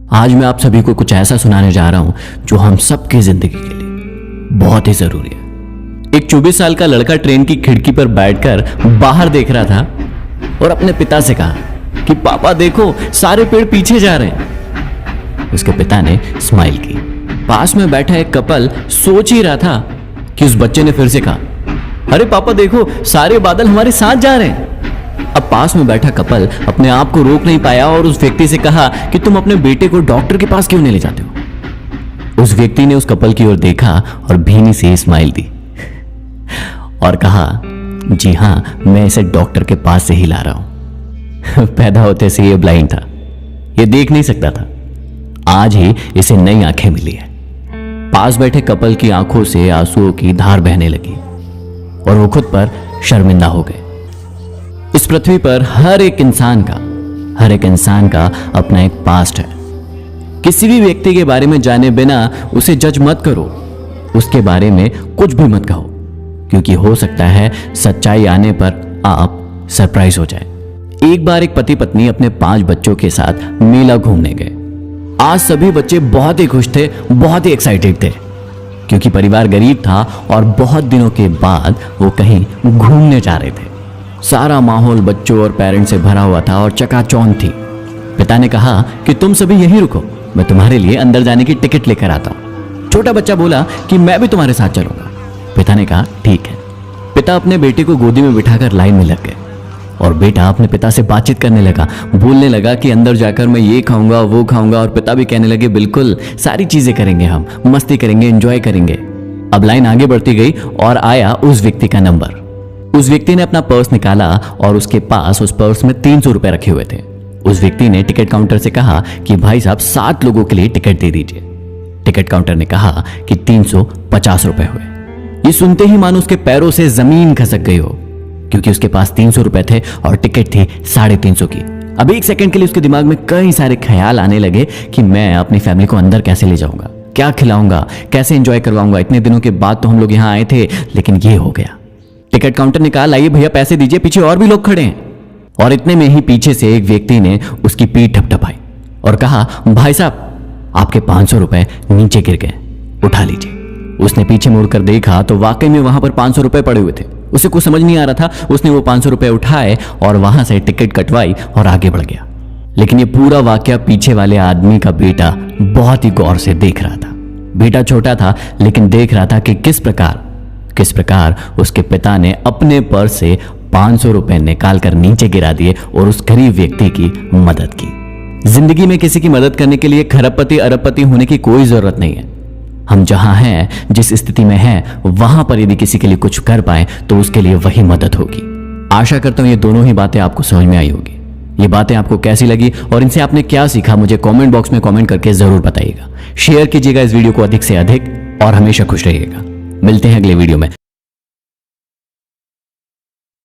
आज मैं आप सभी को कुछ ऐसा सुनाने जा रहा हूं जो हम सबकी जिंदगी के लिए बहुत ही जरूरी है। एक 24 साल का लड़का ट्रेन की खिड़की पर बैठकर बाहर देख रहा था और अपने पिता से कहा कि पापा देखो, सारे पेड़ पीछे जा रहे हैं। उसके पिता ने स्माइल की। पास में बैठा एक कपल सोच ही रहा था कि उस बच्चे ने फिर से कहा, अरे पापा देखो, सारे बादल हमारे साथ जा रहे हैं। अब पास में बैठा कपल अपने आप को रोक नहीं पाया और उस व्यक्ति से कहा कि तुम अपने बेटे को डॉक्टर के पास क्यों नहीं ले जाते हो। उस व्यक्ति ने उस कपल की ओर देखा और भीनी सी स्माइल दी और कहा, जी हां, मैं इसे डॉक्टर के पास से ही ला रहा हूं। पैदा होते से ये ब्लाइंड था, ये देख नहीं सकता था। आज ही इसे नई आंखें मिली है। पास बैठे कपल की आंखों से आंसुओं की धार बहने लगी और वो खुद पर शर्मिंदा हो गए। इस पृथ्वी पर हर एक इंसान का अपना एक पास्ट है। किसी भी व्यक्ति के बारे में जाने बिना उसे जज मत करो, उसके बारे में कुछ भी मत कहो, क्योंकि हो सकता है सच्चाई आने पर आप सरप्राइज हो जाए। एक बार एक पति पत्नी अपने 5 बच्चों के साथ मेला घूमने गए। आज सभी बच्चे बहुत ही खुश थे, बहुत ही एक्साइटेड थे, क्योंकि परिवार गरीब था और बहुत दिनों के बाद वो कहीं घूमने जा रहे थे। सारा माहौल बच्चों और पेरेंट्स से भरा हुआ था और चकाचौंध थी। पिता ने कहा कि तुम सभी यहीं रुको, मैं तुम्हारे लिए अंदर जाने की टिकट लेकर आता हूं। छोटा बच्चा बोला कि मैं भी तुम्हारे साथ चलूंगा। पिता ने कहा ठीक है। पिता अपने बेटे को गोदी में बिठाकर लाइन में लग गए और बेटा अपने पिता से बातचीत करने लगा, बोलने लगा कि अंदर जाकर मैं ये खाऊंगा, वो खाऊंगा। और पिता भी कहने लगे, बिल्कुल, सारी चीजें करेंगे, हम मस्ती करेंगे, एंजॉय करेंगे। अब लाइन आगे बढ़ती गई और आया उस व्यक्ति का नंबर। उस व्यक्ति ने अपना पर्स निकाला और उसके पास उस पर्स में 300 रुपए रखे हुए थे। उस व्यक्ति ने टिकट काउंटर से कहा कि भाई साहब, 7 लोगों के लिए टिकट दे दीजिए। टिकट काउंटर ने कहा कि 350 रुपए हुए। ये सुनते ही मानो उसके पैरों से जमीन खसक गई हो, क्योंकि उसके पास 300 रुपए थे और टिकट थी 350 की। अब एक सेकंड के लिए उसके दिमाग में कई सारे ख्याल आने लगे कि मैं अपनी फैमिली को अंदर कैसे ले जाऊंगा, क्या खिलाऊंगा, कैसे एंजॉय करवाऊंगा। इतने दिनों के बाद तो हम लोग यहाँ आए थे, लेकिन ये हो गया। टिकट काउंटर ने कहा, लाइए भैया पैसे दीजिए, पीछे और भी लोग खड़े हैं। और इतने में ही पीछे से एक व्यक्ति ने उसकी पीठ ठपठपाई और कहा, भाई साहब, आपके 500 रुपए नीचे गिर गए, उठा लीजिए। उसने पीछे मुड़कर देखा तो वाकई में वहां पर 500 रुपए पड़े हुए थे। उसे कुछ समझ नहीं आ रहा था। उसने वो 500 रुपए उठाए और वहां से टिकट कटवाई और आगे बढ़ गया। लेकिन ये पूरा वाकया पीछे वाले आदमी का बेटा बहुत ही गौर से देख रहा था। बेटा छोटा था, लेकिन देख रहा था कि किस प्रकार उसके पिता ने अपने पर्स से 500 रुपए निकाल कर नीचे गिरा दिए और उस गरीब व्यक्ति की मदद की। जिंदगी में किसी की मदद करने के लिए खरबपति अरबपति होने की कोई जरूरत नहीं है। हम जहां हैं, जिस स्थिति में हैं, वहां पर यदि किसी के लिए कुछ कर पाए तो उसके लिए वही मदद होगी। आशा करता हूं ये दोनों ही बातें आपको समझ में आई होगी। ये बातें आपको कैसी लगी और इनसे आपने क्या सीखा, मुझे कमेंट बॉक्स में कमेंट करके जरूर बताइएगा। शेयर कीजिएगा इस वीडियो को अधिक से अधिक और हमेशा खुश रहिएगा। मिलते हैं अगले वीडियो में।